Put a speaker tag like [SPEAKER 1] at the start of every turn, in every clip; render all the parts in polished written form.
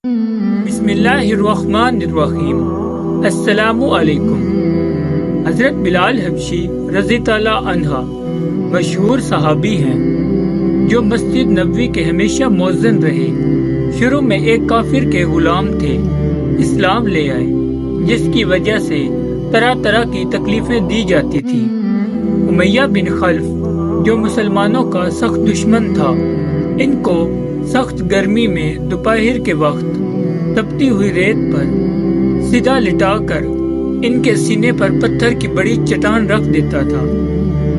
[SPEAKER 1] بسم اللہ الرحمن الرحیم۔ السلام علیکم۔ حضرت بلال حبشی رضی اللہ عنہ مشہور صحابی ہیں جو مسجد نبوی کے ہمیشہ مؤذن رہے۔ شروع میں ایک کافر کے غلام تھے، اسلام لے آئے، جس کی وجہ سے طرح طرح کی تکلیفیں دی جاتی تھی۔ امیہ بن خلف جو مسلمانوں کا سخت دشمن تھا، ان کو سخت گرمی میں دوپہر کے وقت تپتی ہوئی ریت پر سیدھا لٹا کر ان کے سینے پر پتھر کی بڑی چٹان رکھ دیتا تھا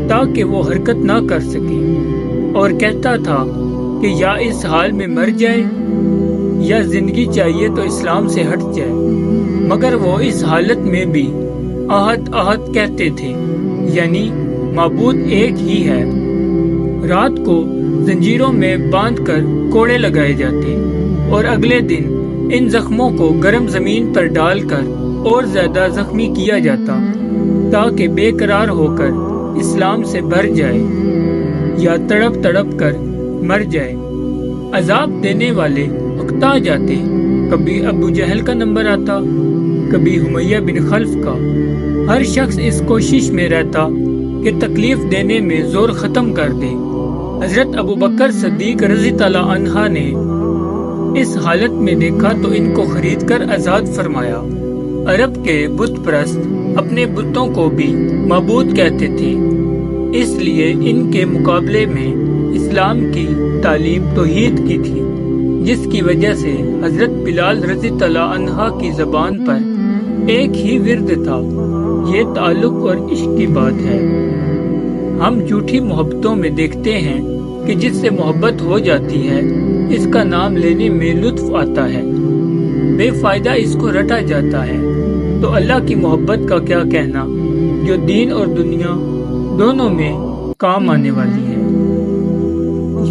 [SPEAKER 1] تاکہ وہ حرکت نہ کر سکے، اور کہتا تھا کہ یا اس حال میں مر جائے یا زندگی چاہیے تو اسلام سے ہٹ جائے، مگر وہ اس حالت میں بھی احد احد کہتے تھے، یعنی معبود ایک ہی ہے۔ رات کو زنجیروں میں باندھ کر کوڑے لگائے جاتے اور اگلے دن ان زخموں کو گرم زمین پر ڈال کر اور زیادہ زخمی کیا جاتا تاکہ بے قرار ہو کر اسلام سے بھر جائے یا تڑپ تڑپ کر مر جائے۔ عذاب دینے والے اکتا جاتے، کبھی ابو جہل کا نمبر آتا، کبھی امیہ بن خلف کا۔ ہر شخص اس کوشش میں رہتا کہ تکلیف دینے میں زور ختم کر دے۔ حضرت ابو بکر صدیق رضی اللہ عنہ نے اس حالت میں دیکھا تو ان کو خرید کر آزاد فرمایا۔ عرب کے بت پرست اپنے بتوں کو بھی معبود کہتے تھے، اس لیے ان کے مقابلے میں اسلام کی تعلیم توحید کی تھی، جس کی وجہ سے حضرت بلال رضی اللہ عنہ کی زبان پر ایک ہی ورد تھا۔ یہ تعلق اور عشق کی بات ہے۔ ہم جھوٹی محبتوں میں دیکھتے ہیں کہ جس سے محبت ہو جاتی ہے اس کا نام لینے میں لطف آتا ہے، بے فائدہ اس کو رٹا جاتا ہے، تو اللہ کی محبت کا کیا کہنا جو دین اور دنیا دونوں میں کام آنے والی ہے۔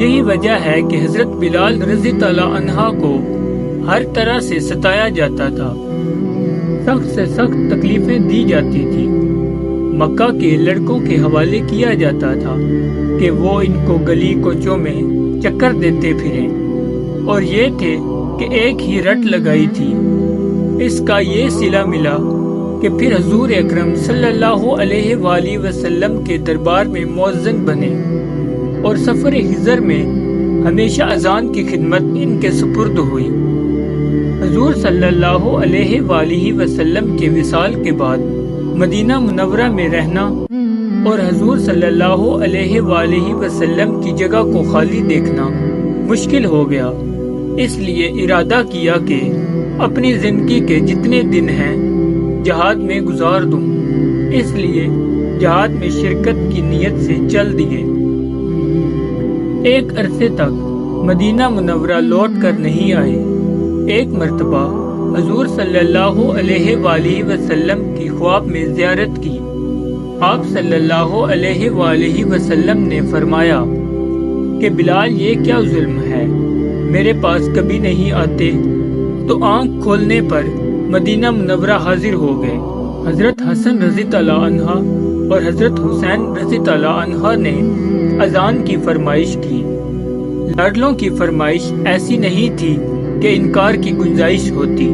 [SPEAKER 1] یہی وجہ ہے کہ حضرت بلال رضی اللہ عنہ کو ہر طرح سے ستایا جاتا تھا، سخت سے سخت تکلیفیں دی جاتی تھی۔ مکہ کے لڑکوں کے حوالے کیا جاتا تھا کہ وہ ان کو گلی کوچوں میں چکر دیتے پھریں، اور یہ تھے کہ ایک ہی رٹ لگائی تھی۔ اس کا یہ صلہ ملا کہ پھر حضور اکرم صلی اللہ علیہ وآلہ وسلم کے دربار میں مؤذن بنے، اور سفر حضر میں ہمیشہ اذان کی خدمت ان کے سپرد ہوئی۔ حضور صلی اللہ علیہ وآلہ وسلم کے وصال کے بعد مدینہ منورہ میں رہنا اور حضور صلی اللہ علیہ وآلہ وسلم کی جگہ کو خالی دیکھنا مشکل ہو گیا، اس لیے ارادہ کیا کہ اپنی زندگی کے جتنے دن ہیں جہاد میں گزار دوں، اس لیے جہاد میں شرکت کی نیت سے چل دیے۔ ایک عرصے تک مدینہ منورہ لوٹ کر نہیں آئے۔ ایک مرتبہ حضور صلی اللہ علیہ وآلہ وسلم کی خواب میں زیارت کی۔ آپ صلی اللہ علیہ وآلہ وسلم نے فرمایا کہ بلال یہ کیا ظلم ہے، میرے پاس کبھی نہیں آتے، تو آنکھ کھولنے پر مدینہ منورہ حاضر ہو گئے۔ حضرت حسن رضی اللہ عنہ اور حضرت حسین رضی اللہ عنہ نے اذان کی فرمائش کی۔ لاڈلوں کی فرمائش ایسی نہیں تھی کہ انکار کی گنجائش ہوتی۔